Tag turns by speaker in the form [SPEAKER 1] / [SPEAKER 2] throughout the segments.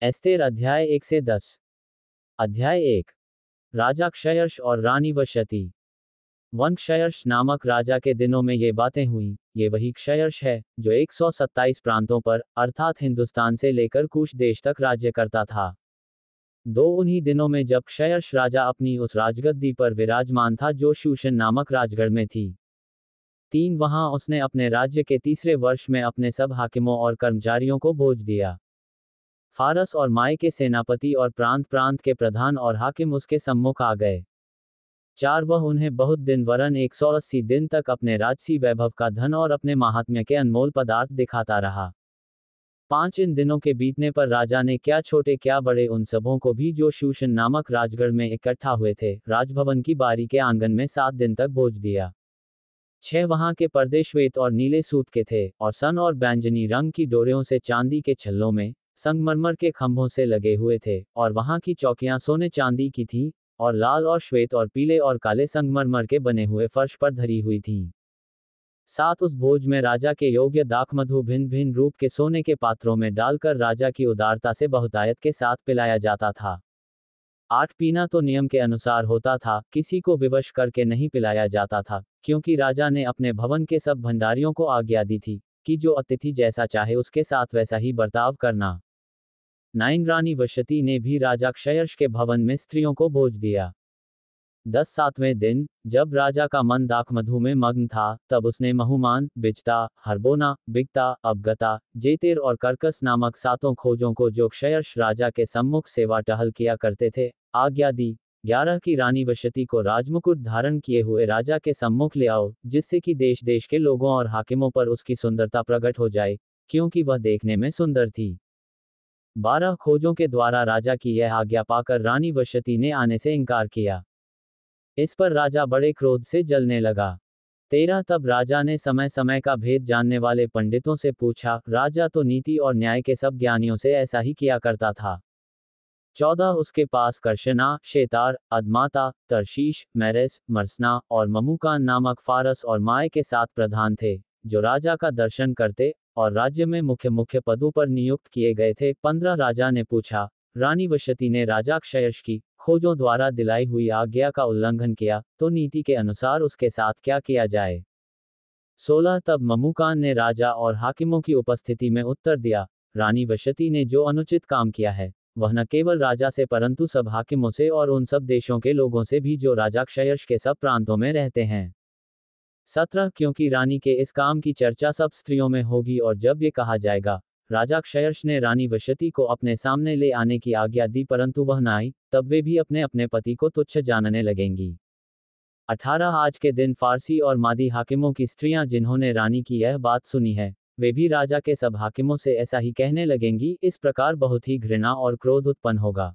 [SPEAKER 1] Esther अध्याय 1 से 10। अध्याय 1। राजा क्षयर्ष और रानी वशती। वन क्षयर्ष नामक राजा के दिनों में ये बातें हुई। ये वही क्षयर्ष है जो 127 प्रांतों पर अर्थात हिंदुस्तान से लेकर कुश देश तक राज्य करता था। उन्हीं दिनों में जब क्षयर्ष राजा अपनी उस राजगद्दी पर विराजमान था जो शूशन नामक राजगढ़ में थी। वहां उसने अपने राज्य के तीसरे वर्ष में अपने सब हाकिमों और कर्मचारियों को भोज दिया। फारस और माय के सेनापति और प्रांत प्रांत के प्रधान और हाकिम उसके सम्मुख आ गए। वह उन्हें बहुत दिन वरन 180 दिन तक अपने राजसी वैभव का धन और अपने महात्म्य के अनमोल पदार्थ दिखाता रहा। इन दिनों के बीतने पर राजा ने क्या छोटे क्या बड़े उन सबों को भी जो शूशन नामक राजगढ़ में इकट्ठा हुए थे राजभवन की बारी के आंगन में 7 दिन तक भोज दिया। 6 वहां के पर्दे श्वेत और नीले सूत के थे और सन और बैंजनी रंग की डोरियों से चांदी के छल्लों में संगमरमर के खंभों से लगे हुए थे और वहां की चौकियां सोने चांदी की थीं और लाल और श्वेत और पीले और काले संगमरमर के बने हुए फर्श पर धरी हुई थीं। साथ उस भोज में राजा के योग्य दाखमधु भिन्न भिन्न रूप के सोने के पात्रों में डालकर राजा की उदारता से बहुतायत के साथ पिलाया जाता था। 8 पीना तो नियम के अनुसार होता था, किसी को विवश करके नहीं पिलाया जाता था, क्योंकि राजा ने अपने भवन के सब भंडारियों को आज्ञा दी थी कि जो अतिथि जैसा चाहे उसके साथ वैसा ही बर्ताव करना। रानी वशती ने भी राजा क्षयर्ष के भवन में स्त्रियों को भोज दिया। 7वें दिन जब राजा का मन दाखमधु में मग्न था तब उसने महुमान, बिजता, हरबोना, बिगता, अबगता, जेतेर और कर्कस नामक 7 खोजों को जो क्षयर्ष राजा के सम्मुख सेवा टहल किया करते थे आज्ञा दी। 11 की रानी वशती को राजमुकुट धारण किए हुए राजा के सम्मुख ले आओ, जिससे कि देश देश के लोगों और हाकिमों पर उसकी सुंदरता प्रकट हो जाए, क्योंकि वह देखने में सुंदर थी। 12 खोजों के द्वारा राजा की यह आज्ञा पाकर रानी वशती ने आने से इनकार किया। इस पर राजा बड़े क्रोध से जलने लगा। 13 तब राजा ने समय समय का भेद जानने वाले पंडितों से पूछा। राजा तो नीति और न्याय के सब ज्ञानियों से ऐसा ही किया करता था। 14 उसके पास कर्शना, शेतार, अदमाता, तरशीश, मैरेस, मरसना और ममुकान नामक फारस और माय के 7 प्रधान थे जो राजा का दर्शन करते और राज्य में मुख्य मुख्य पदों पर नियुक्त किए गए थे। 15 राजा ने पूछा, रानी वशती ने राजा क्षयर्ष की खोजों द्वारा दिलाई हुई आज्ञा का उल्लंघन किया तो नीति के अनुसार उसके साथ क्या किया जाए। 16 तब ममुकान ने राजा और हाकिमों की उपस्थिति में उत्तर दिया, रानी वशती ने जो अनुचित काम किया है वह न केवल राजा से परंतु सब हाकिमों से और उन सब देशों के लोगों से भी जो राजा क्षयर्ष के सब प्रांतों में रहते हैं। 17 क्योंकि रानी के इस काम की चर्चा सब स्त्रियों में होगी और जब ये कहा जाएगा राजा क्षयर्ष ने रानी वशती को अपने सामने ले आने की आज्ञा दी परंतु वह न आई, तब वे भी अपने अपने पति को तुच्छ जानने लगेंगी। 18 आज के दिन फारसी और मादी हाकिमों की स्त्रियां जिन्होंने रानी की यह बात सुनी है वे भी राजा के सब हाकिमों से ऐसा ही कहने लगेंगी। इस प्रकार बहुत ही घृणा और क्रोध उत्पन्न होगा।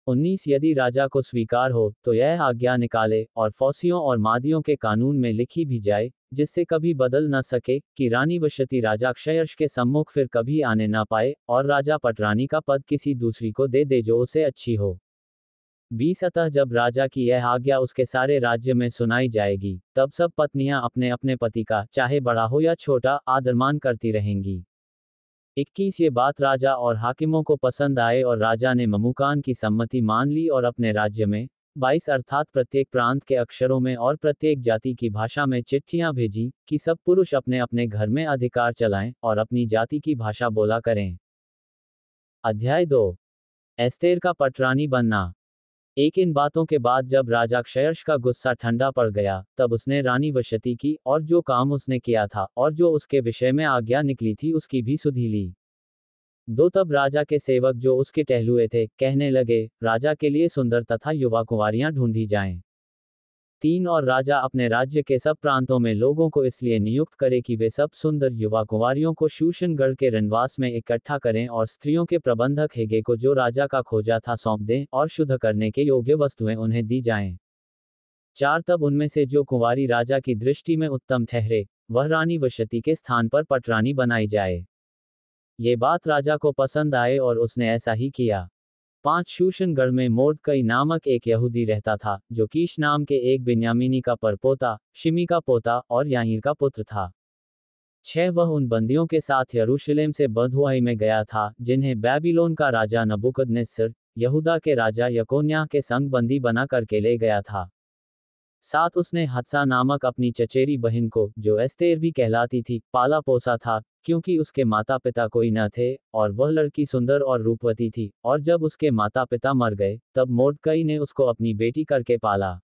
[SPEAKER 1] 19 यदि राजा को स्वीकार हो तो यह आज्ञा निकाले और फौसियों और मादियों के कानून में लिखी भी जाए, जिससे कभी बदल न सके, कि रानी वशती राजा क्षयर्ष के सम्मुख फिर कभी आने न पाए और राजा पटरानी का पद किसी दूसरी को दे दे जो उसे अच्छी हो। 20 अतः जब राजा की यह आज्ञा उसके सारे राज्य में सुनाई जाएगी तब सब पत्नियां अपने अपने पति का चाहे बड़ा हो या छोटा आदरमान करती रहेंगी। 21 ये बात राजा और हाकिमों को पसंद आए और राजा ने ममुकान की सम्मति मान ली और अपने राज्य में 22 अर्थात प्रत्येक प्रांत के अक्षरों में और प्रत्येक जाति की भाषा में चिट्ठियां भेजी कि सब पुरुष अपने अपने घर में अधिकार चलाएं और अपनी जाति की भाषा बोला करें। अध्याय 2। एस्तेर का पटरानी बनना। इन बातों के बाद जब राजा क्षयर्ष का गुस्सा ठंडा पड़ गया तब उसने रानी वशती की और जो काम उसने किया था और जो उसके विषय में आज्ञा निकली थी उसकी भी सुधि ली। तब राजा के सेवक जो उसके टहलुए थे कहने लगे, राजा के लिए सुंदर तथा युवा कुंवारियां ढूंढी जाएं। 3 और राजा अपने राज्य के सब प्रांतों में लोगों को इसलिए नियुक्त करे कि वे सब सुंदर युवा कुंवारियों को शूशनगढ़ के रनवास में इकट्ठा करें और स्त्रियों के प्रबंधक हेगे को जो राजा का खोजा था सौंप दें और शुद्ध करने के योग्य वस्तुएं उन्हें दी जाएं। 4 तब उनमें से जो कुंवारी राजा की दृष्टि में उत्तम ठहरे वह रानी वशती के स्थान पर पटरानी बनाई जाए। ये बात राजा को पसंद आए और उसने ऐसा ही किया। 5 शूशनगढ़ में मोर्दकई नामक एक यहूदी रहता था जो कीश नाम के एक बिन्यामीनी का परपोता, शिमी का पोता और याहीर का पुत्र था। 6 वह उन बंदियों के साथ यरूशलेम से बंधुआई में गया था जिन्हें बेबीलोन का राजा नबूकदनेस्सर यहूदा के राजा यकोन्याह के संग बंदी बना करके ले गया था। साथ उसने हत्सा नामक अपनी चचेरी बहन को, जो एस्तेर भी कहलाती थी, पाला पोसा था, क्योंकि उसके माता पिता कोई न थे, और वह लड़की सुंदर और रूपवती थी, और जब उसके माता पिता मर गए, तब मोर्दकई ने उसको अपनी बेटी करके पाला।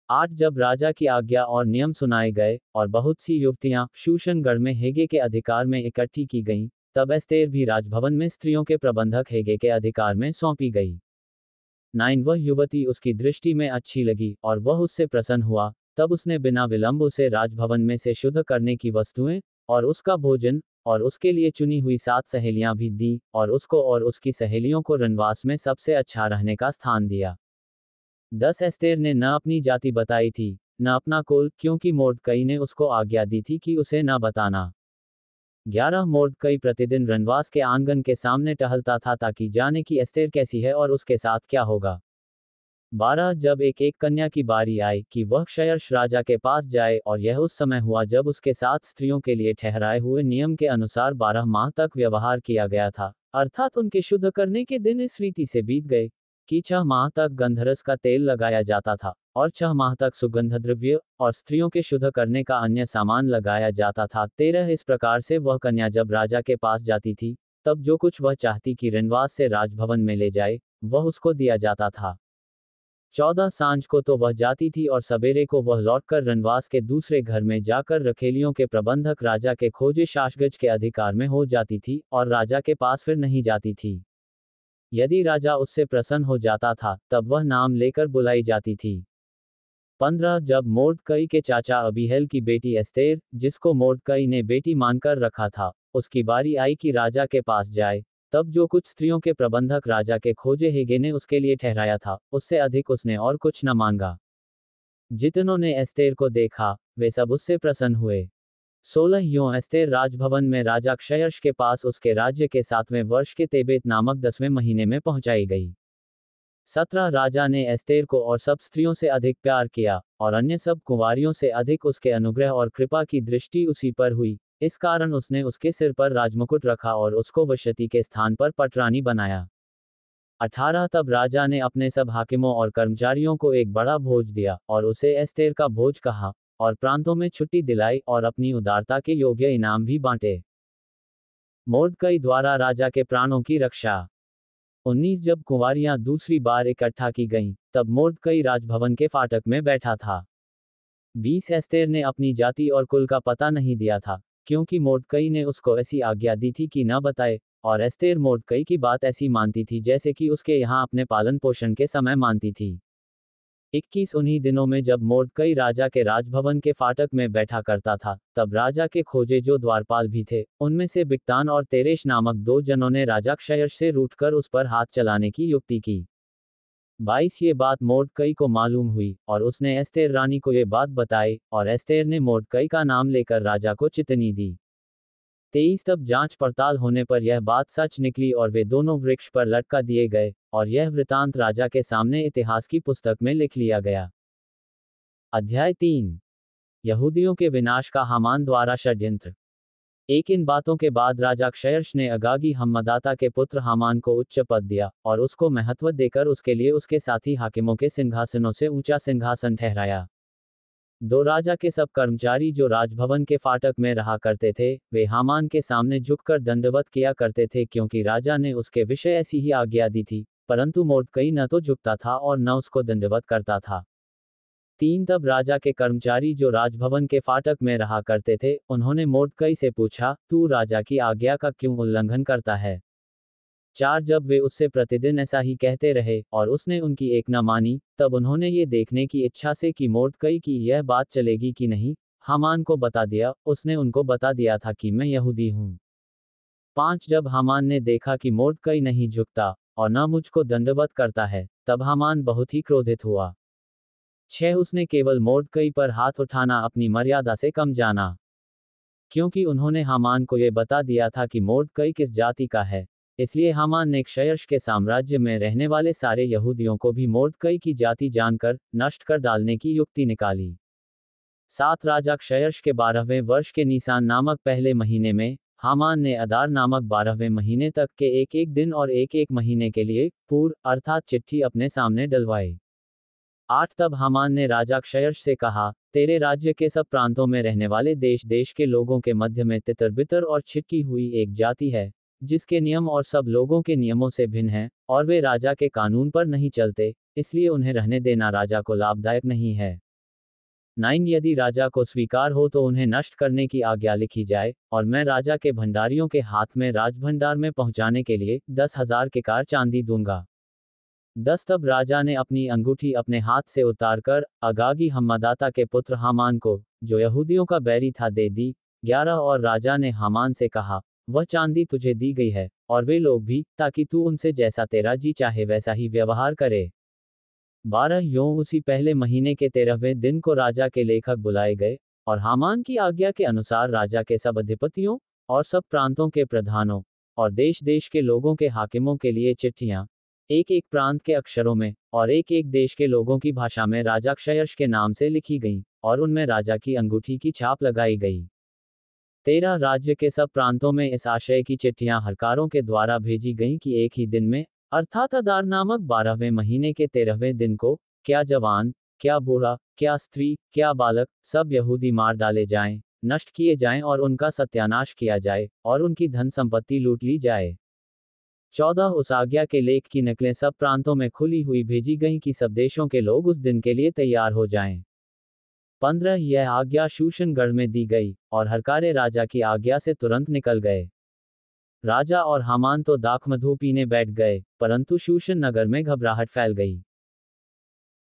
[SPEAKER 1] 8 जब राजा की आज्ञा और नियम सुनाए गए, और बहुत सी युवतियां शूशनगढ़ में हेगे के अधिकार में इकट्ठी की गईं, तब एस्तेर भी राजभवन में स्त्रियों के प्रबंधक हेगे के अधिकार में सौंपी गई। 9 वह युवती उसकी दृष्टि में अच्छी लगी, और वह उससे प्रसन्न हुआ, तब उसने बिना विलंब उसे राजभवन में से शुद्ध करने की वस्तुएं, और उसका भोजन, और उसके लिए चुनी हुई 7 सहेलियां भी दी, और उसको और उसकी सहेलियों को रनवास में सबसे अच्छा रहने का स्थान दिया। 10 एस्तेर ने न अपनी जाति बताई थी, न अपना कुल, क्योंकि मोर्दकई ने उसको आज्ञा दी थी कि उसे न बताना। 11 मोर्दकई प्रतिदिन रनवास के आंगन के सामने टहलता था ताकि जाने कि एस्तेर कैसी है और उसके साथ क्या होगा। 12 जब एक एक कन्या की बारी आई कि वह क्षयर्ष राजा के पास जाए, और यह उस समय हुआ जब उसके साथ स्त्रियों के लिए ठहराए हुए नियम के अनुसार 12 माह तक व्यवहार किया गया था, अर्थात उनके शुद्ध करने के दिन इस रीति से बीत गए कि 6 माह तक गंधरस का तेल लगाया जाता था, और 6 माह तक सुगंध द्रव्य और स्त्रियों के शुद्ध करने का अन्य सामान लगाया जाता था। 13 इस प्रकार से वह कन्या जब राजा के पास जाती थी, तब जो कुछ वह चाहती कि रनवास से राजभवन में ले जाए, वह उसको दिया जाता था। 14 सांझ को तो वह जाती थी, और सवेरे को वह लौटकर रनवास के दूसरे घर में जाकर रखेलियों के प्रबंधक राजा के खोजे शासगज के अधिकार में हो जाती थी, और राजा के पास फिर नहीं जाती थी। यदि राजा उससे प्रसन्न हो जाता था, तब वह नाम लेकर बुलाई जाती थी। 15 जब मोर्दकई के चाचा अबीहेल की बेटी एस्तेर, जिसको मोर्दकई ने बेटी मानकर रखा था, उसकी बारी आई कि राजा के पास जाए, तब जो कुछ स्त्रियों के प्रबंधक राजा के खोजे हेगे ने उसके लिए ठहराया था, उससे अधिक उसने और कुछ न मांगा। जितनों ने एस्तेर को देखा, वे सब उससे प्रसन्न हुए। 16 यों एस्तेर राजभवन में राजा क्षयर्ष के पास उसके राज्य के 7वें वर्ष के तेबेत नामक 10वें महीने में पहुंचाई गई। 17 राजा ने एस्तेर को और सब स्त्रियों से अधिक प्यार किया, और अन्य सब कुंवारियों से अधिक उसके अनुग्रह और कृपा की दृष्टि उसी पर हुई, इस कारण उसने उसके सिर पर राजमुकुट रखा और उसको वशती के स्थान पर पटरानी बनाया। 18 तब राजा ने अपने सब हाकिमों और कर्मचारियों को एक बड़ा भोज दिया, और उसे एस्तेर का भोज कहा, और प्रांतों में छुट्टी दिलाई, और अपनी उदारता के योग्य इनाम भी बांटे। मोर्दकई द्वारा राजा के प्राणों की रक्षा। 19 जब कुंवारियां दूसरी बार इकट्ठा की गईं, तब मोर्दकई राजभवन के फाटक में बैठा था। 20 एस्तेर ने अपनी जाति और कुल का पता नहीं दिया था, क्योंकि मोर्दकई ने उसको ऐसी आज्ञा दी थी कि न बताए, और एस्तेर मोर्दकई की बात ऐसी मानती थी जैसे कि उसके यहाँ अपने पालन पोषण के समय मानती थी। 21 उन्हीं दिनों में जब मोर्दकई राजा के राजभवन के फाटक में बैठा करता था, तब राजा के खोजे जो द्वारपाल भी थे, उनमें से बिक्तान और तेरेश नामक 2 जनों ने राजा क्षयर्ष से रूठकर उस पर हाथ चलाने की युक्ति की। 22 ये बात मोर्दकई को मालूम हुई, और उसने एस्तेर रानी को ये बात बताई, और एस्तेर ने मोर्दकई का नाम लेकर राजा को चितनी दी। 23 तब जांच पड़ताल होने पर यह बात सच निकली, और वे दोनों वृक्ष पर लटका दिए गए, और यह वृतांत राजा के सामने इतिहास की पुस्तक में लिख लिया गया। अध्याय 3 यहूदियों के विनाश का हामान द्वारा षड्यंत्र। इन बातों के बाद राजा क्षयर्ष ने अगागी हम्मदाता के पुत्र हामान को उच्च पद दिया, और उसको महत्व देकर उसके लिए उसके साथी हाकिमों के सिंहासनों से ऊंचा सिंहासन ठहराया। 2 राजा के सब कर्मचारी जो राजभवन के फाटक में रहा करते थे, वे हामान के सामने झुककर दंडवत किया करते थे, क्योंकि राजा ने उसके विषय ऐसी ही आज्ञा दी थी, परंतु मोर्दकई न तो झुकता था और न उसको दंडवत करता था। 3 तब राजा के कर्मचारी जो राजभवन के फाटक में रहा करते थे, उन्होंने मोर्दकई से पूछा, तू राजा की आज्ञा का क्यों उल्लंघन करता है? 4 जब वे उससे प्रतिदिन ऐसा ही कहते रहे, और उसने उनकी एक न मानी, तब उन्होंने ये देखने की इच्छा से कि मोर्दकई की यह बात चलेगी कि नहीं, हामान को बता दिया। उसने उनको बता दिया था कि मैं यहूदी हूँ। 5 जब हामान ने देखा कि मोर्दकई नहीं झुकता, और न मुझको दंडवत करता है, तब हामान बहुत ही क्रोधित हुआ। 6 उसने केवल मोर्दकई पर हाथ उठाना अपनी मर्यादा से कम जाना, क्योंकि उन्होंने हामान को यह बता दिया था कि मोर्दकई किस जाति का है, इसलिए हामान ने क्षयर्ष के साम्राज्य में रहने वाले सारे यहूदियों को भी मोर्दकई की जाति जानकर नष्ट कर डालने की युक्ति निकाली। 7 राजा क्षयर्ष के 12वें वर्ष के नीसान नामक पहले महीने में हामान ने अदार नामक 12वें महीने तक के एक एक दिन और एक एक महीने के लिए पूर्व अर्थात चिट्ठी अपने सामने डलवाई। 8 तब हामान ने राजा क्षयर्ष से कहा, तेरे राज्य के सब प्रांतों में रहने वाले देश देश के लोगों के मध्य में तितर बितर और छिटकी हुई एक जाति है, जिसके नियम और सब लोगों के नियमों से भिन्न हैं, और वे राजा के कानून पर नहीं चलते, इसलिए उन्हें रहने देना राजा को लाभदायक नहीं है। 9 यदि राजा को स्वीकार हो तो उन्हें नष्ट करने की आज्ञा लिखी जाए, और मैं राजा के भंडारियों के हाथ में राजभंडार में पहुंचाने के लिए 10,000 किकार चांदी दूंगा। 10 तब राजा ने अपनी अंगूठी अपने हाथ से उतारकर अगागी हम्मदाता के पुत्र हामान को, जो यहूदियों का बैरी था, दे दी। 11 और राजा ने हामान से कहा, वह चांदी तुझे दी गई है, और वे लोग भी, ताकि तू उनसे जैसा तेरा जी चाहे वैसा ही व्यवहार करे। 12 यों उसी पहले महीने के 13वें दिन को राजा के लेखक बुलाए गए, और हामान की आज्ञा के अनुसार राजा के सब अधिपतियों और सब प्रांतों के प्रधानों और देश देश के लोगों के हाकिमों के लिए चिट्ठियां, एक एक प्रांत के अक्षरों में और एक एक देश के लोगों की भाषा में राजा क्षयर्ष के नाम से लिखी गईं, और उनमें राजा की अंगूठी की छाप लगाई गई। 13 राज्य के सब प्रांतों में इस आशय की चिट्ठियां हरकारों के द्वारा भेजी गईं कि एक ही दिन में, अर्थात अदार नामक 12वें महीने के 13वें दिन को, क्या जवान, क्या बूढ़ा, क्या स्त्री, क्या बालक, सब यहूदी मार डाले जाएं, नष्ट किए जाएं और उनका सत्यानाश किया जाए, और उनकी धन संपत्ति लूट ली जाए। 14 उस आज्ञा के लेख की नकलें सब प्रांतों में खुली हुई भेजी गईं कि सब देशों के लोग उस दिन के लिए तैयार हो जाएं। 15 यह आज्ञा शूशनगढ़ में दी गई, और हरकारे राजा की आज्ञा से तुरंत निकल गए। राजा और हामान तो दाखमधु पीने बैठ गए, परंतु शूशन नगर में घबराहट फैल गई।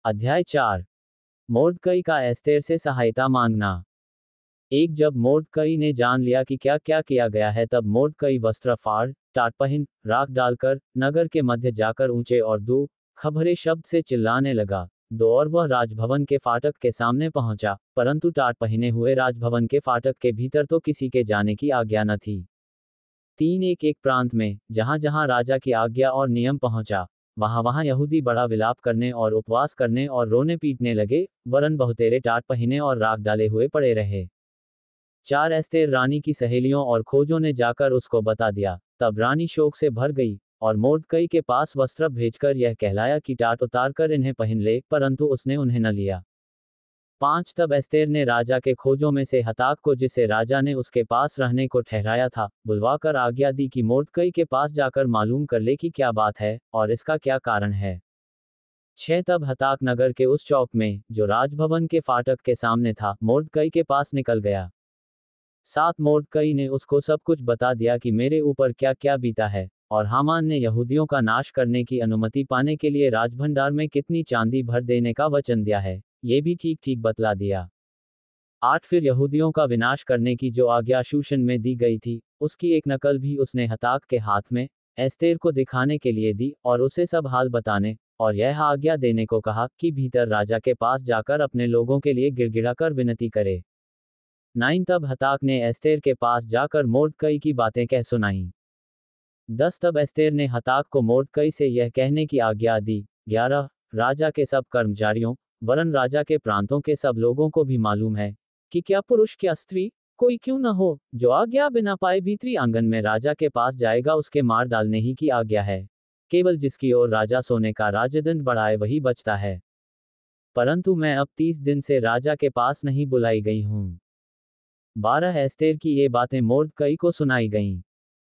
[SPEAKER 1] अध्याय 4 मोर्दकई का एस्तेर से सहायता मांगना। एक जब मोर्दकई ने जान लिया कि क्या क्या किया गया है, तब मोर्दकई वस्त्र फाड़, टाट पहन, राख डालकर, नगर के मध्य जाकर ऊंचे और दो खबरे शब्द से चिल्लाने लगा। और वह राजभवन के फाटक के सामने पहुंचा, परंतु टाट पहने हुए राजभवन के फाटक के भीतर तो किसी के जाने की आज्ञा न थी। 3 एक एक प्रांत में, जहां जहां राजा की आज्ञा और नियम पहुंचा, वहां वहां यहूदी बड़ा विलाप करने और उपवास करने और रोने पीटने लगे, वरन बहुतेरे टाट पहने और राख डाले हुए पड़े रहे। 4 एस्तेर रानी की सहेलियों और खोजों ने जाकर उसको बता दिया, तब रानी शोक से भर गई, और मोर्दकई के पास वस्त्र भेजकर यह कहलाया कि टाट उतार कर इन्हें पहन ले, परंतु उसने उन्हें न लिया। 5 तब एस्तेर ने राजा के खोजों में से हताक को, जिसे राजा ने उसके पास रहने को ठहराया था, बुलवाकर आज्ञा दी कि मोर्दकई के पास जाकर मालूम कर ले कि क्या बात है, और इसका क्या कारण है। 6 तब हताक नगर के उस चौक में, जो राजभवन के फाटक के सामने था, मोर्दकई के पास निकल गया। 7 मोर्दकई ने उसको सब कुछ बता दिया कि मेरे ऊपर क्या क्या बीता है, और हामान ने यहूदियों का नाश करने की अनुमति पाने के लिए राजभंडार में कितनी चांदी भर देने का वचन दिया है, ये भी ठीक ठीक बतला दिया। 8 फिर यहूदियों का विनाश करने की जो आज्ञा शूशन में दी गई थी, उसकी एक नकल भी उसने हताक के हाथ में एस्तेर को दिखाने के लिए दी, और उसे सब हाल बताने और यह आज्ञा देने को कहा कि भीतर राजा के पास जाकर अपने लोगों के लिए गिड़गिड़ाकर विनती करे। 9 तब हताक ने एस्तेर के पास जाकर मोर्दकई की बातें कह सुनाई। 10 तब एस्तेर ने हताक को मोर्दकई से यह कहने की आज्ञा दी। 11 राजा के सब कर्मचारियों, वरन राजा के प्रांतों के सब लोगों को भी मालूम है कि क्या पुरुष क्या स्त्री कोई क्यों न हो, जो आज्ञा बिना पाए भीतरी आंगन में राजा के पास जाएगा, उसके मार डालने ही की आज्ञा है। केवल जिसकी ओर राजा सोने का राजदंड बढ़ाए वही बचता है। परंतु मैं अब 30 दिन से राजा के पास नहीं बुलाई गई हूं। 12 एस्तेर की ये बातें मोर्दकई को सुनाई गईं।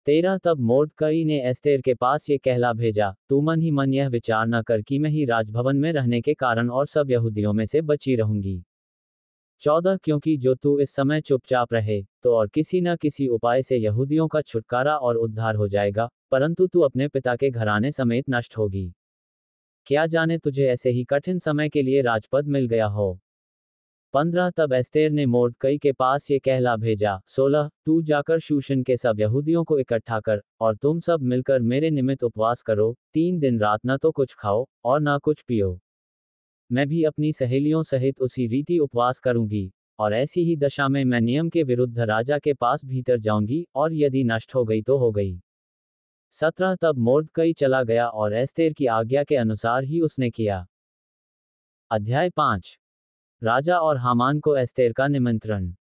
[SPEAKER 1] 13 तब मोर्दकई ने एस्तेर के पास ये कहला भेजा, तू मन ही मन यह विचार न कर कि मैं ही राजभवन में रहने के कारण और सब यहूदियों में से बची रहूंगी। 14 क्योंकि जो तू इस समय चुपचाप रहे, तो और किसी न किसी उपाय से यहूदियों का छुटकारा और उद्धार हो जाएगा, परंतु तू अपने पिता के घराने समेत नष्ट होगी। क्या जाने तुझे ऐसे ही कठिन समय के लिए राजपद मिल गया हो। 15 तब एस्तेर ने मोर्दकई के पास ये कहला भेजा। 16 तू जाकर शूशन के सब यहूदियों को इकट्ठा कर, और तुम सब मिलकर मेरे निमित्त उपवास करो, 3 दिन रात न तो कुछ खाओ और न कुछ पियो। मैं भी अपनी सहेलियों सहित उसी रीति उपवास करूंगी, और ऐसी ही दशा में मैं नियम के विरुद्ध राजा के पास भीतर जाऊंगी, और यदि नष्ट हो गई तो हो गई। 17 तब मोर्दकई चला गया, और एस्तेर की आज्ञा के अनुसार ही उसने किया। अध्याय 5 राजा और हामान को एस्तेर का निमंत्रण।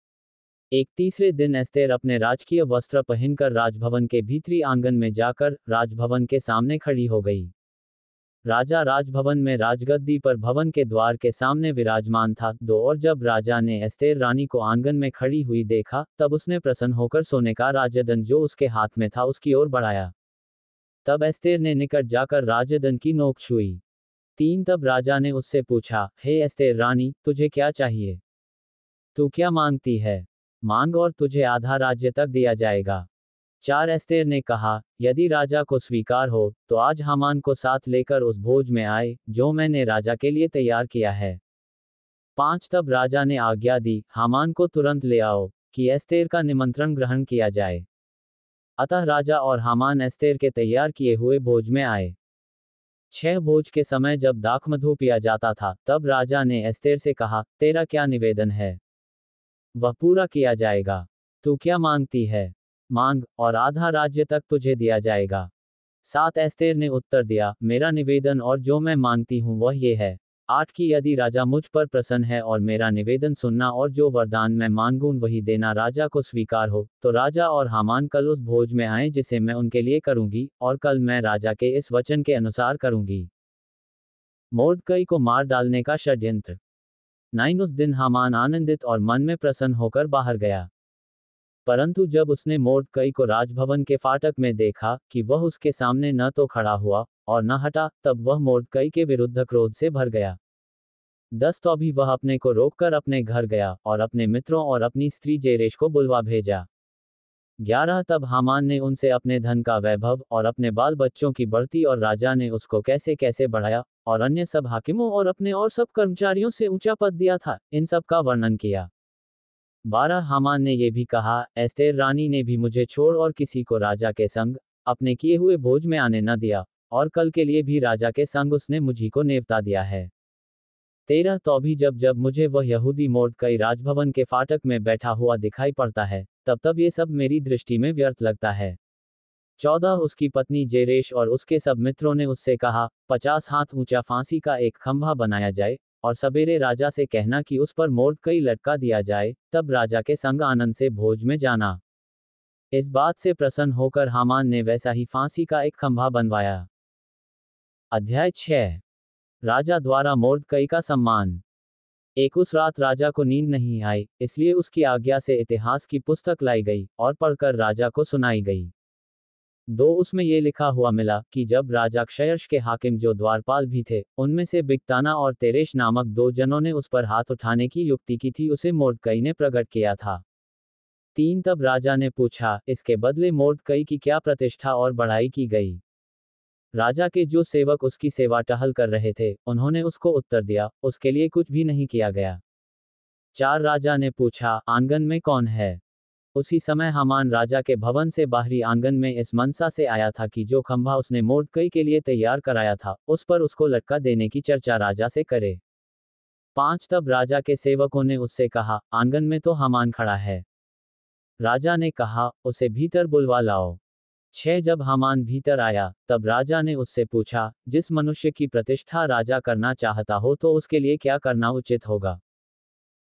[SPEAKER 1] एक तीसरे दिन एस्तेर अपने राजकीय वस्त्र पहनकर राजभवन के भीतरी आंगन में जाकर राजभवन के सामने खड़ी हो गई। राजा राजभवन में राजगद्दी पर भवन के द्वार के सामने विराजमान था। और जब राजा ने एस्तेर रानी को आंगन में खड़ी हुई देखा, तब उसने प्रसन्न होकर सोने का राजदंड जो उसके हाथ में था उसकी ओर बढ़ाया। तब एस्तेर ने निकट जाकर राजदंड की नोक छुई। 3 तब राजा ने उससे पूछा, हे एस्तेर रानी, तुझे क्या चाहिए? तू क्या मांगती है? मांग और तुझे आधा राज्य तक दिया जाएगा। 4 एस्तेर ने कहा, यदि राजा को स्वीकार हो, तो आज हामान को साथ लेकर उस भोज में आए, जो मैंने राजा के लिए तैयार किया है। 5 तब राजा ने आज्ञा दी, हामान को तुरंत ले आओ, कि एस्तेर का निमंत्रण ग्रहण किया जाए। अतः राजा और हामान एस्तेर के तैयार किए हुए भोज में आए। 6 भोज के समय जब दाखमधु पिया जाता था, तब राजा ने एस्तेर से कहा, तेरा क्या निवेदन है? वह पूरा किया जाएगा। तू क्या मांगती है? मांग, और आधा राज्य तक तुझे दिया जाएगा। 7 एस्तेर ने उत्तर दिया, मेरा निवेदन और जो मैं मांगती हूँ वह ये है। 8 की यदि राजा मुझ पर प्रसन्न है और मेरा निवेदन सुनना और जो वरदान मैं मांगूं वही देना राजा को स्वीकार हो, तो राजा और हामान कल उस भोज में आए जिसे मैं उनके लिए करूंगी, और कल मैं राजा के इस वचन के अनुसार करूंगी। मोर्दकई को मार डालने का षड्यंत्र। 9 उस दिन हामान आनंदित और मन में प्रसन्न होकर बाहर गया। परंतु जब उसने मोर्दकई को राजभवन के फाटक में देखा कि वह उसके सामने न तो खड़ा हुआ और न हटा, तब वह मोर्दकई के विरुद्ध क्रोध से भर गया। 10 तो भी वह अपने को रोककर अपने घर गया और अपने मित्रों और अपनी स्त्री जेरेश को बुलवा भेजा। 11 तब हामान ने उनसे अपने धन का वैभव और अपने बाल बच्चों की बढ़ती और राजा ने उसको कैसे कैसे बढ़ाया और अन्य सब हाकिमों और अपने और सब कर्मचारियों से ऊंचा पद दिया था, इन सब का वर्णन किया। 12 हामान ने यह भी कहा, एस्तेर रानी ने भी मुझे छोड़ और किसी को राजा के संग अपने किए हुए भोज में आने न दिया, और कल के लिए भी राजा के संग उसने मुझी को नेवता दिया है। 13 तो भी जब जब मुझे वह यहूदी मोर्दकई राजभवन के फाटक में बैठा हुआ दिखाई पड़ता है, तब तब ये सब मेरी दृष्टि में व्यर्थ लगता है। 14 उसकी पत्नी जेरेश और उसके सब मित्रों ने उससे कहा, 50 हाथ ऊंचा फांसी का एक खंभा बनाया जाए, और सवेरे राजा से कहना कि उस पर मोर्दकई लटका दिया जाए, तब राजा के संग आनंद से भोज में जाना। इस बात से प्रसन्न होकर हामान ने वैसा ही फांसी का एक खंभा बनवाया। अध्याय 6। राजा द्वारा मोर्दकई का सम्मान। एक उस रात राजा को नींद नहीं आई, इसलिए उसकी आज्ञा से इतिहास की पुस्तक लाई गई और पढ़कर राजा को सुनाई गई। 2 उसमें ये लिखा हुआ मिला कि जब राजा क्षयर्ष के हाकिम जो द्वारपाल भी थे, उनमें से बिगताना और तेरेश नामक 2 जनों ने उस पर हाथ उठाने की युक्ति की थी, उसे मोर्दकई ने प्रकट किया था। 3 तब राजा ने पूछा, इसके बदले मोर्दकई की क्या प्रतिष्ठा और बढ़ाई की गई? राजा के जो सेवक उसकी सेवा टहल कर रहे थे, उन्होंने उसको उत्तर दिया, उसके लिए कुछ भी नहीं किया गया। 4 राजा ने पूछा, आंगन में कौन है? उसी समय हामान राजा के भवन से बाहरी आंगन में इस मनसा से आया था कि जो खंभा उसने मोर्दकई के लिए तैयार कराया था, उस पर उसको लटका देने की चर्चा राजा से करे। 5 तब राजा के सेवकों ने उससे कहा, आंगन में तो हामान खड़ा है। राजा ने कहा, उसे भीतर बुलवा लाओ। 6 जब हामान भीतर आया, तब राजा ने उससे पूछा, जिस मनुष्य की प्रतिष्ठा राजा करना चाहता हो तो उसके लिए क्या करना उचित होगा?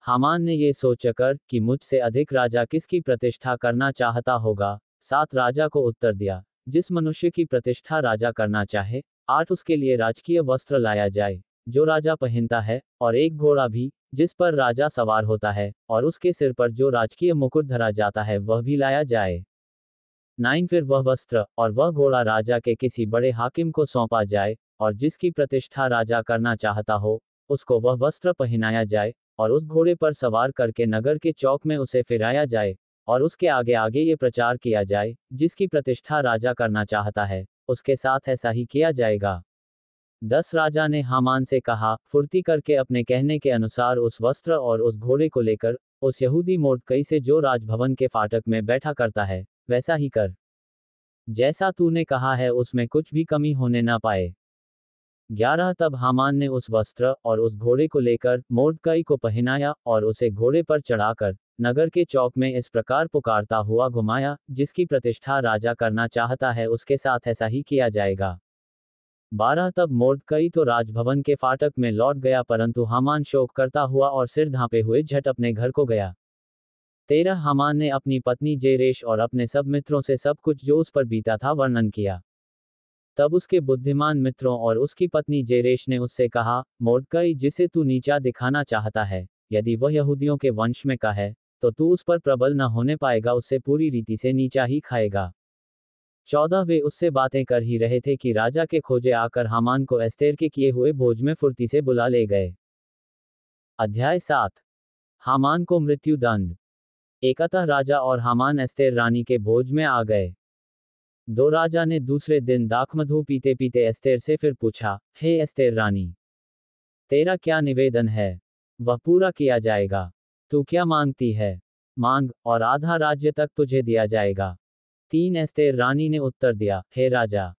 [SPEAKER 1] हामान ने ये सोचकर कि मुझसे अधिक राजा किसकी प्रतिष्ठा करना चाहता होगा, 7 राजा को उत्तर दिया, जिस मनुष्य की प्रतिष्ठा राजा करना चाहे। 8 उसके लिए राजकीय वस्त्र लाया जाए, जो राजा पहनता है, और एक घोड़ा भी, जिस पर राजा सवार होता है, और उसके सिर पर जो राजकीय मुकुट धरा जाता है वह भी लाया जाए। 9 फिर वह वस्त्र और वह घोड़ा राजा के किसी बड़े हाकिम को सौंपा जाए, और जिसकी प्रतिष्ठा राजा करना चाहता हो, उसको वह वस्त्र पहनाया जाए, और उस घोड़े पर सवार करके नगर के चौक में उसे फिराया जाए, और उसके आगे आगे ये प्रचार किया जाए, जिसकी प्रतिष्ठा राजा करना चाहता है, उसके साथ ऐसा ही किया जाएगा। 10 राजा ने हामान से कहा, फुर्ती करके अपने कहने के अनुसार उस वस्त्र और उस घोड़े को लेकर उस यहूदी मोर्दकई से जो राजभवन के फाटक में बैठा करता है, वैसा ही कर। जैसा तूने कहा है उसमें कुछ भी कमी होने ना पाए। 11 तब हामान ने उस वस्त्र और उस घोड़े को लेकर मोर्दकई को पहनाया और उसे घोड़े पर चढ़ाकर नगर के चौक में इस प्रकार पुकारता हुआ घुमाया, जिसकी प्रतिष्ठा राजा करना चाहता है उसके साथ ऐसा ही किया जाएगा। 12 तब मोर्दकई तो राजभवन के फाटक में लौट गया, परंतु हामान शोक करता हुआ और सिर ढांपे हुए झट अपने घर को गया। 13 हामान ने अपनी पत्नी जेरेश और अपने सब मित्रों से सब कुछ जो उस पर बीता था वर्णन किया। तब उसके बुद्धिमान मित्रों और उसकी पत्नी जेरेश ने उससे कहा, मोर्दकई जिसे तू नीचा दिखाना चाहता है, यदि वह यहूदियों के वंश में का है, तो तू उस पर प्रबल न होने पाएगा, उससे पूरी रीति से नीचा ही खाएगा। 14 वे उससे बातें कर ही रहे थे कि राजा के खोजे आकर हामान को एस्तेर के किए हुए भोज में फुर्ती से बुला ले गए। अध्याय 7। हामान को मृत्युदंड। एकतः राजा और हामान एस्तेर रानी के भोज में आ गए। दो राजा ने दूसरे दिन दाखमधु पीते पीते एस्तेर से फिर पूछा, हे एस्तेर रानी, तेरा क्या निवेदन है? वह पूरा किया जाएगा। तू क्या मांगती है? मांग, और आधा राज्य तक तुझे दिया जाएगा। 3 एस्तेर रानी ने उत्तर दिया, हे राजा,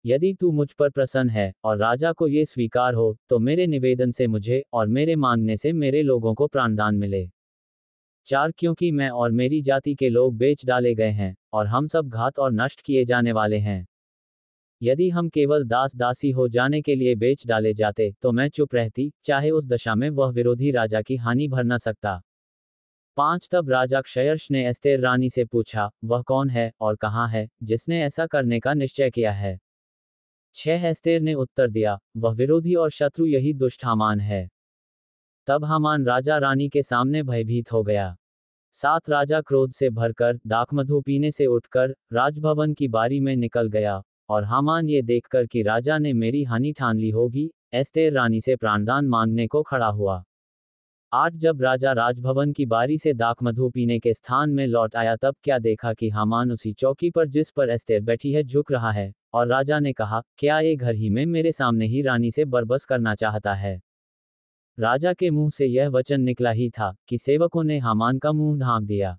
[SPEAKER 1] यदि तू मुझ पर प्रसन्न है और राजा को ये स्वीकार हो, तो मेरे निवेदन से मुझे और मेरे मांगने से मेरे लोगों को प्राणदान मिले। 4 क्योंकि मैं और मेरी जाति के लोग बेच डाले गए हैं, और हम सब घात और नष्ट किए जाने वाले हैं। यदि हम केवल दास दासी हो जाने के लिए बेच डाले जाते, तो मैं चुप रहती, चाहे उस दशा में वह विरोधी राजा की हानि भर न सकता। 5 तब राजा क्षयर्ष ने एस्तेर रानी से पूछा, वह कौन है और कहाँ है जिसने ऐसा करने का निश्चय किया है? 6 एस्तेर ने उत्तर दिया, वह विरोधी और शत्रु यही दुष्ट हामान है। तब हामान राजा रानी के सामने भयभीत हो गया। 7 राजा क्रोध से भरकर दाखमधु पीने से उठकर राजभवन की बारी में निकल गया, और हामान ये देखकर कि राजा ने मेरी हानि ठान ली होगी, एस्तेर रानी से प्राणदान मांगने को खड़ा हुआ। 8 जब राजा राजभवन की बारी से दाखमधु पीने के स्थान में लौट आया, तब क्या देखा कि हामान उसी चौकी पर जिस पर एस्तेर बैठी है झुक रहा है, और राजा ने कहा, क्या ये घर ही में मेरे सामने ही रानी से बरबस करना चाहता है? राजा के मुंह से यह वचन निकला ही था कि सेवकों ने हामान का मुंह ढांक दिया।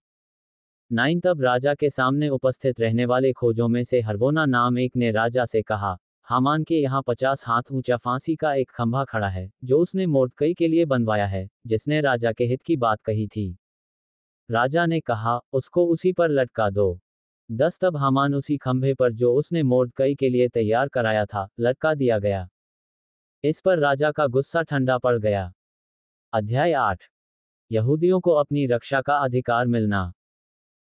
[SPEAKER 1] 9 तब राजा के सामने उपस्थित रहने वाले खोजों में से हरवोना नाम एक ने राजा से कहा, हामान के यहाँ 50 हाथ ऊंचा फांसी का एक खंभा खड़ा है, जो उसने मोर्दकई के लिए बनवाया है, जिसने राजा के हित की बात कही थी। राजा ने कहा, उसको उसी पर लटका दो। 10 तब हामान उसी खंभे पर जो उसने मोर्दकई के लिए तैयार कराया था, लटका दिया गया। इस पर राजा का गुस्सा ठंडा पड़ गया। अध्याय 8। यहूदियों को अपनी रक्षा का अधिकार मिलना।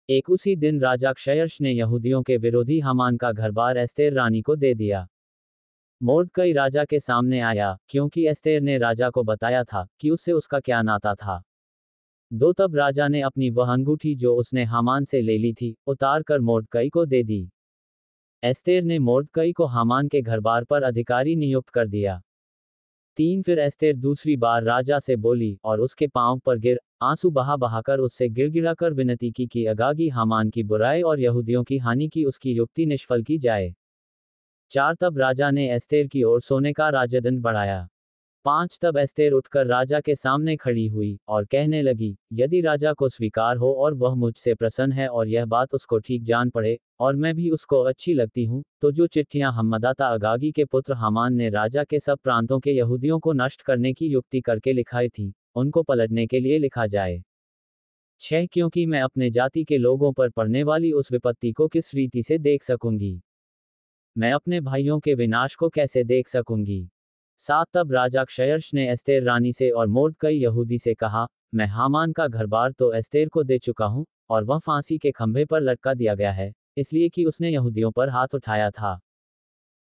[SPEAKER 1] एक उसी दिन राजा क्षयर्ष ने यहूदियों के विरोधी हामान का घरबार एस्तेर रानी को दे दिया। मोर्दकई राजा के सामने आया, क्योंकि एस्तेर ने राजा को बताया था कि उससे उसका क्या नाता था। 2 तब राजा ने अपनी वह अंगूठी जो उसने हामान से ले ली थी, उतार कर मोर्दकई को दे दी। एस्तेर ने मोर्दकई को हामान के घरबार पर अधिकारी नियुक्त कर दिया। 3 फिर एस्तेर दूसरी बार राजा से बोली, और उसके पांव पर गिर आंसू बहा बहाकर उससे गिड़गिड़ाकर विनती की कि अगागी हामान की बुराई और यहूदियों की हानि की उसकी युक्ति निष्फल की जाए। 4 तब राजा ने एस्तेर की ओर सोने का राजदंड बढ़ाया। 5 तब एस्तेर उठकर राजा के सामने खड़ी हुई और कहने लगी, यदि राजा को स्वीकार हो और वह मुझसे प्रसन्न है और यह बात उसको ठीक जान पड़े, और मैं भी उसको अच्छी लगती हूँ, तो जो चिट्ठियां हम्मदाता अगागी के पुत्र हामान ने राजा के सब प्रांतों के यहूदियों को नष्ट करने की युक्ति करके लिखाई थी, उनको पलटने के लिए लिखा जाए। 6 क्योंकि मैं अपने जाति के लोगों पर पड़ने वाली उस विपत्ति को किस रीति से देख सकूंगी? मैं अपने भाइयों के विनाश को कैसे देख सकूंगी? 7 तब राजा क्षयर्ष ने एस्तेर रानी से और मोर्दकई यहूदी से कहा, मैं हामान का घरबार तो एस्तेर को दे चुका हूँ, और वह फांसी के खंभे पर लटका दिया गया है, इसलिए कि उसने यहूदियों पर हाथ उठाया था।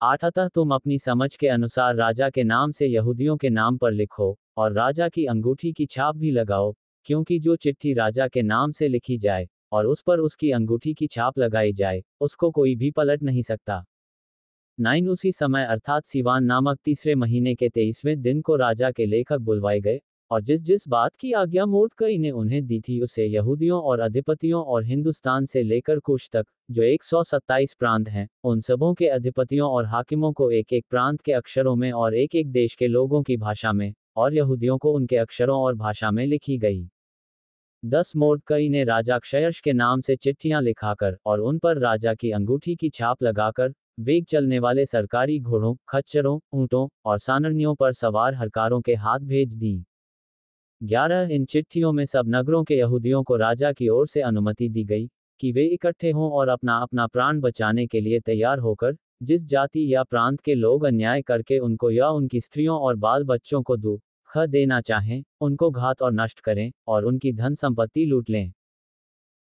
[SPEAKER 1] 8 अतः तुम अपनी समझ के अनुसार राजा के नाम से यहूदियों के नाम पर लिखो, और राजा की अंगूठी की छाप भी लगाओ, क्योंकि जो चिट्ठी राजा के नाम से लिखी जाए, और उस पर उसकी अंगूठी की छाप लगाई जाए, उसको कोई भी पलट नहीं सकता। 9 उसी समय अर्थात सिवान नामक तीसरे महीने के 23वें दिन को राजा के लेखक बुलवाए गए, और जिस जिस बात की आज्ञा मोर्दकई ने उन्हें दी थी उसे यहूदियों और अधिपतियों और हिंदुस्तान से लेकर कुश तक, जो 127 प्रांत हैं, उन सबों के अधिपतियों और हाकिमों को एक एक प्रांत के अक्षरों में और एक एक देश के लोगों की भाषा में, और यहूदियों को उनके अक्षरों और भाषा में लिखी गई। 10 मोर्दकई ने राजा क्षयर्ष के नाम से चिट्ठियां लिखाकर और उन पर राजा की अंगूठी की छाप लगाकर वेग चलने वाले सरकारी घोड़ों, खच्चरों, ऊंटों और सानरनियों पर सवार हरकारों के हाथ भेज दी। 11 इन चिट्ठियों में सब नगरों के यहूदियों को राजा की ओर से अनुमति दी गई कि वे इकट्ठे हों और अपना अपना प्राण बचाने के लिए तैयार होकर जिस जाति या प्रांत के लोग अन्याय करके उनको या उनकी स्त्रियों और बाल बच्चों को दुख देना चाहें, उनको घात और नष्ट करें, और उनकी धन संपत्ति लूट लें।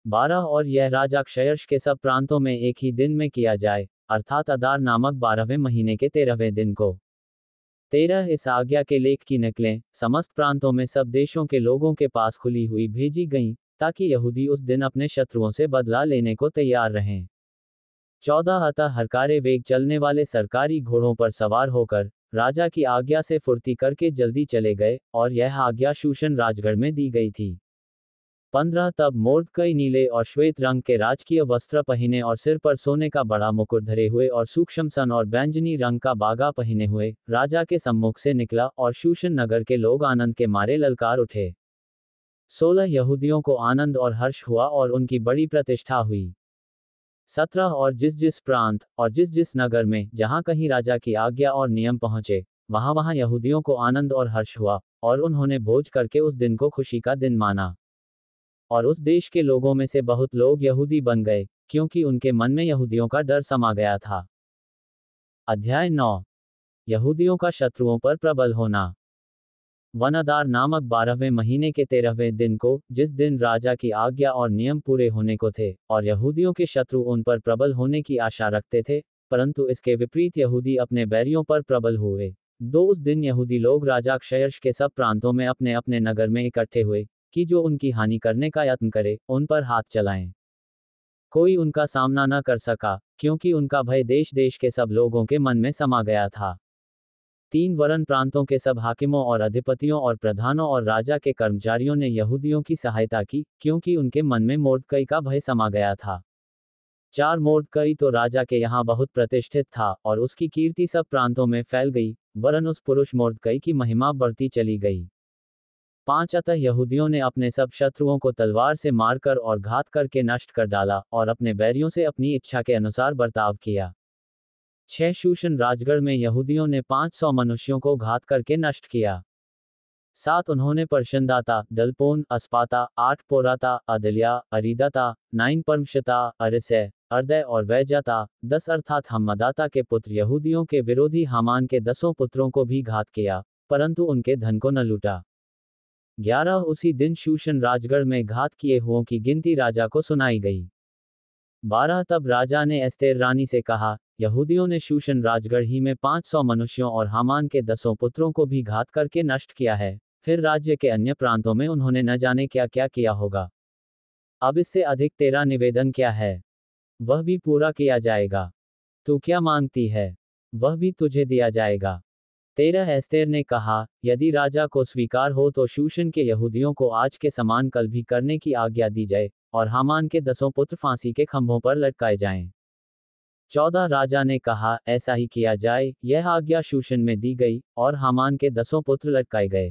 [SPEAKER 1] 12 और यह राजा क्षयर्ष के सब प्रांतों में एक ही दिन में किया जाए, अर्थात अदार नामक 12वें महीने के 13वें दिन को। 13 इस आज्ञा के लेख की नकलें समस्त प्रांतों में सब देशों के लोगों के पास खुली हुई भेजी गईं, ताकि यहूदी उस दिन अपने शत्रुओं से बदला लेने को तैयार रहें। 14 अतः हरकारे वेग चलने वाले सरकारी घोड़ों पर सवार होकर राजा की आज्ञा से फुर्ती करके जल्दी चले गए, और यह आज्ञा शूशन राजगढ़ में दी गई थी। 15 तब मोर्दकई नीले और श्वेत रंग के राजकीय वस्त्र पहने और सिर पर सोने का बड़ा मुकुट धरे हुए और सूक्ष्म सन और बैंजनी रंग का बागा पहने हुए राजा के सम्मुख से निकला, और शूशन नगर के लोग आनंद के मारे ललकार उठे। 16 यहूदियों को आनंद और हर्ष हुआ और उनकी बड़ी प्रतिष्ठा हुई। 17 और जिस जिस प्रांत और जिस जिस नगर में जहां कहीं राजा की आज्ञा और नियम पहुंचे, वहां वहां यहूदियों को आनंद और हर्ष हुआ, और उन्होंने भोज करके उस दिन को खुशी का दिन माना। और उस देश के लोगों में से बहुत लोग यहूदी बन गए, क्योंकि उनके मन में यहूदियों का डर समा गया था। अध्याय 9 यहूदियों का शत्रुओं पर प्रबल होना। वनदार नामक 12वें महीने के 13वें दिन को, जिस दिन राजा की आज्ञा और नियम पूरे होने को थे, और यहूदियों के शत्रु उन पर प्रबल होने की आशा रखते थे, परंतु इसके विपरीत यहूदी अपने बैरियों पर प्रबल हुए। उस दिन यहूदी लोग राजा क्षयर्ष के सब प्रांतों में अपने अपने नगर में इकट्ठे हुए, कि जो उनकी हानि करने का यत्न करे, उन पर हाथ चलाएं। कोई उनका सामना न कर सका, क्योंकि उनका भय देश देश के सब लोगों के मन में समा गया था। 3 वरन प्रांतों के सब हाकिमों और अधिपतियों और प्रधानों और राजा के कर्मचारियों ने यहूदियों की सहायता की, क्योंकि उनके मन में मोर्दकई का भय समा गया था। 4 मोर्दकई तो राजा के यहाँ बहुत प्रतिष्ठित था, और उसकी कीर्ति सब प्रांतों में फैल गई, वरन उस पुरुष मोर्दकई की महिमा बढ़ती चली गई। 5 अतः यहूदियों ने अपने सब शत्रुओं को तलवार से मारकर और घात करके नष्ट कर डाला, और अपने बैरियों से अपनी इच्छा के अनुसार बर्ताव किया। 6 शूशन राजगढ़ में यहूदियों ने 500 मनुष्यों को घात करके नष्ट किया। 7 उन्होंने परशंदाता, दलपोन, अस्पाता, 8 पोराता, अदलिया, अरीदाता, 9 परमशता, अरिसै, अर्दय और वैजाता, 10 अर्थात हम्मदाता के पुत्र यहूदियों के विरोधी हामान के 10 पुत्रों को भी घात किया, परंतु उनके धन को न लूटा। 11 उसी दिन शूशन राजगढ़ में घात किए हुओं की गिनती राजा को सुनाई गई। 12 तब राजा ने एस्तेर रानी से कहा, यहूदियों ने शूशन राजगढ़ ही में 500 मनुष्यों और हामान के 10 पुत्रों को भी घात करके नष्ट किया है, फिर राज्य के अन्य प्रांतों में उन्होंने न जाने क्या क्या किया होगा। अब इससे अधिक तेरा निवेदन क्या है? वह भी पूरा किया जाएगा। तू क्या मांगती है? वह भी तुझे दिया जाएगा। 13 एस्तेर ने कहा, यदि राजा को स्वीकार हो तो शूशन के यहूदियों को आज के समान कल भी करने की आज्ञा दी जाए, और हामान के 10 पुत्र फांसी के खंभों पर लटकाए जाएं। 14 राजा ने कहा, ऐसा ही किया जाए। यह आज्ञा शूशन में दी गई, और हामान के 10 पुत्र लटकाए गए।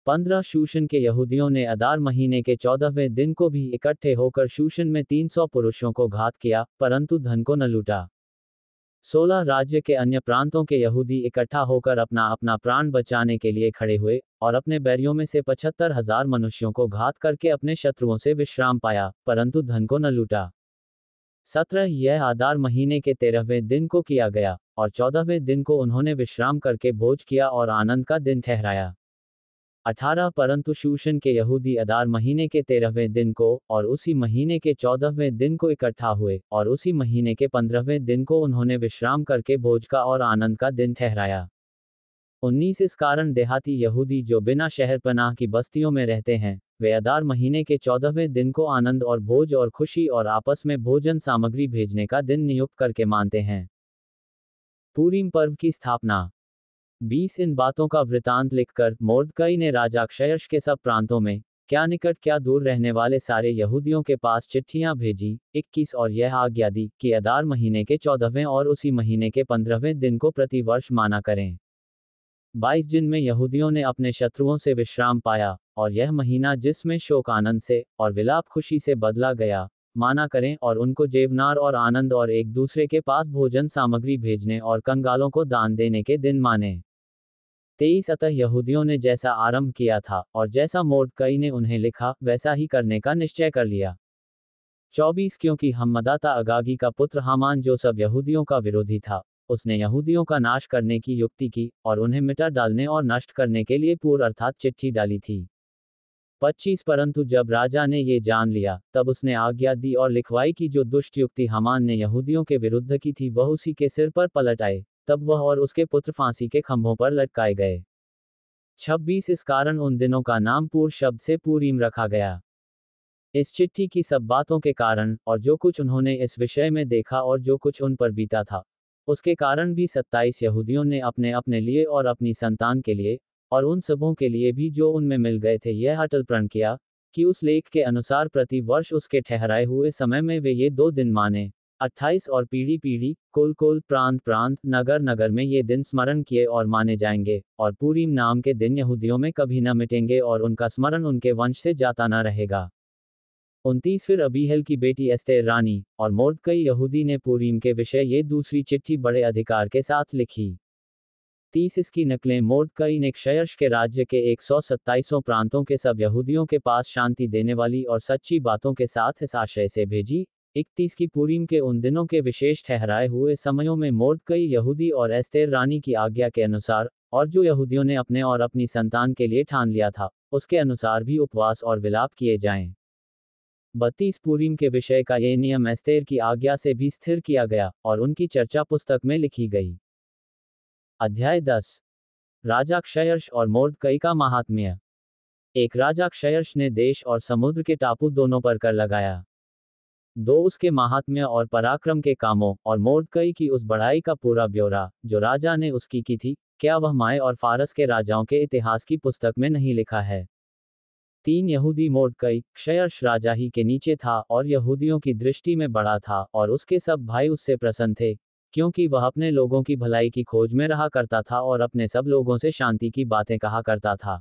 [SPEAKER 1] 15 शूशन के यहूदियों ने अदार महीने के 14वें दिन को भी इकट्ठे होकर शूशन में 300 पुरुषों को घात किया, परंतु धन को न लूटा। 16 राज्य के अन्य प्रांतों के यहूदी इकट्ठा होकर अपना अपना प्राण बचाने के लिए खड़े हुए, और अपने बैरियों में से 75,000 मनुष्यों को घात करके अपने शत्रुओं से विश्राम पाया, परंतु धन को न लूटा। 17 यह आदार महीने के 13वें दिन को किया गया, और 14वें दिन को उन्होंने विश्राम करके भोज किया और आनंद का दिन ठहराया। 18 परंतु शूशन के यहूदी अदार महीने के 13वें दिन को और उसी महीने के 14वें दिन को इकट्ठा हुए, और उसी महीने के 15वें दिन को उन्होंने विश्राम करके भोज का और आनंद का दिन ठहराया। 19 इस कारण देहाती यहूदी जो बिना शहर पनाह की बस्तियों में रहते हैं, वे अदार महीने के 14वें दिन को आनंद और भोज और खुशी और आपस में भोजन सामग्री भेजने का दिन नियुक्त करके मानते हैं। पूरीम पर्व की स्थापना। 20 इन बातों का वृतांत लिखकर मोर्दकई ने राजा क्षयर्ष के सब प्रांतों में, क्या निकट क्या दूर रहने वाले सारे यहूदियों के पास चिट्ठियां भेजी। 21 और यह आज्ञा दी कि अदार महीने के 14वें और उसी महीने के 15वें दिन को प्रति वर्ष माना करें। 22 जिनमें यहूदियों ने अपने शत्रुओं से विश्राम पाया, और यह महीना जिसमें शोक आनंद से और विलाप खुशी से बदला गया, माना करें, और उनको जेवनार और आनंद और एक दूसरे के पास भोजन सामग्री भेजने और कंगालों को दान देने के दिन माने। 23 अतः यहूदियों ने जैसा आरंभ किया था और जैसा मोर्दकई ने उन्हें लिखा, वैसा ही करने का निश्चय कर लिया। 24 क्योंकि हम्मदाता अगागी का पुत्र हामान जो सब यहूदियों का विरोधी था, उसने यहूदियों का नाश करने की युक्ति की और उन्हें मिटा डालने और नष्ट करने के लिए पूर्व अर्थात चिट्ठी डाली थी। 25 परंतु जब राजा ने ये जान लिया, तब उसने आज्ञा दी और लिखवाई कि जो दुष्ट युक्ति हामान ने यहूदियों के विरुद्ध की थी वह उसी के सिर पर पलट आए, तब वह और उसके पुत्र फांसी के खंभों पर लटकाए गए। 26 इस कारण उन दिनों का नाम पूर शब्द से पूरीम रखा गया। इस चिट्ठी की सब बातों के कारण और जो कुछ उन्होंने इस विषय में देखा और जो कुछ उन पर बीता था, उसके कारण भी 27 यहूदियों ने अपने अपने लिए और अपनी संतान के लिए और उन सबों के लिए भी जो उनमें मिल गए थे यह अटल प्रण किया कि उस लेख के अनुसार प्रति वर्ष उसके ठहराए हुए समय में वे ये 2 दिन माने। 28 और पीढ़ी पीढ़ी, कुल कुल, प्रांत प्रांत, नगर नगर में ये दिन स्मरण किए और माने जाएंगे, और पूरीम नाम के दिन यहूदियों में कभी न मिटेंगे और उनका स्मरण उनके वंश से जाता न रहेगा। 29 फिर अबीहल की बेटी एस्तेर रानी और मोर्दकई यहूदी ने पूरीम के विषय ये दूसरी चिट्ठी बड़े अधिकार के साथ लिखी। 30 इसकी नकलें मोर्दकई ने क्षयर्ष के राज्य के 127 प्रांतों के सब यहूदियों के पास शांति देने वाली और सच्ची बातों के साथ इस आशय से भेजी। 31 की पूरीम के उन दिनों के विशेष ठहराए हुए समयों में मोर्दकई यहूदी और एस्तेर रानी की आज्ञा के अनुसार और जो यहूदियों ने अपने और अपनी संतान के लिए ठान लिया था, उसके अनुसार भी उपवास और विलाप किए जाएं। 32 पूरीम के विषय का ये नियम एस्तेर की आज्ञा से भी स्थिर किया गया और उनकी चर्चा पुस्तक में लिखी गई। अध्याय 10 राजा क्षयर्ष और मोर्दकई का महात्म्य। एक राजा क्षयर्ष ने देश और समुद्र के टापू दोनों पर कर लगाया। 2 उसके महात्म्य और पराक्रम के कामों और मोर्दकई की उस बढ़ाई का पूरा ब्यौरा जो राजा ने उसकी की थी, क्या वह माय और फारस के राजाओं के इतिहास की पुस्तक में नहीं लिखा है? 3 यहूदी मोर्दकई क्षयर्ष राजा ही के नीचे था और यहूदियों की दृष्टि में बड़ा था और उसके सब भाई उससे प्रसन्न थे, क्योंकि वह अपने लोगों की भलाई की खोज में रहा करता था और अपने सब लोगों से शांति की बातें कहा करता था।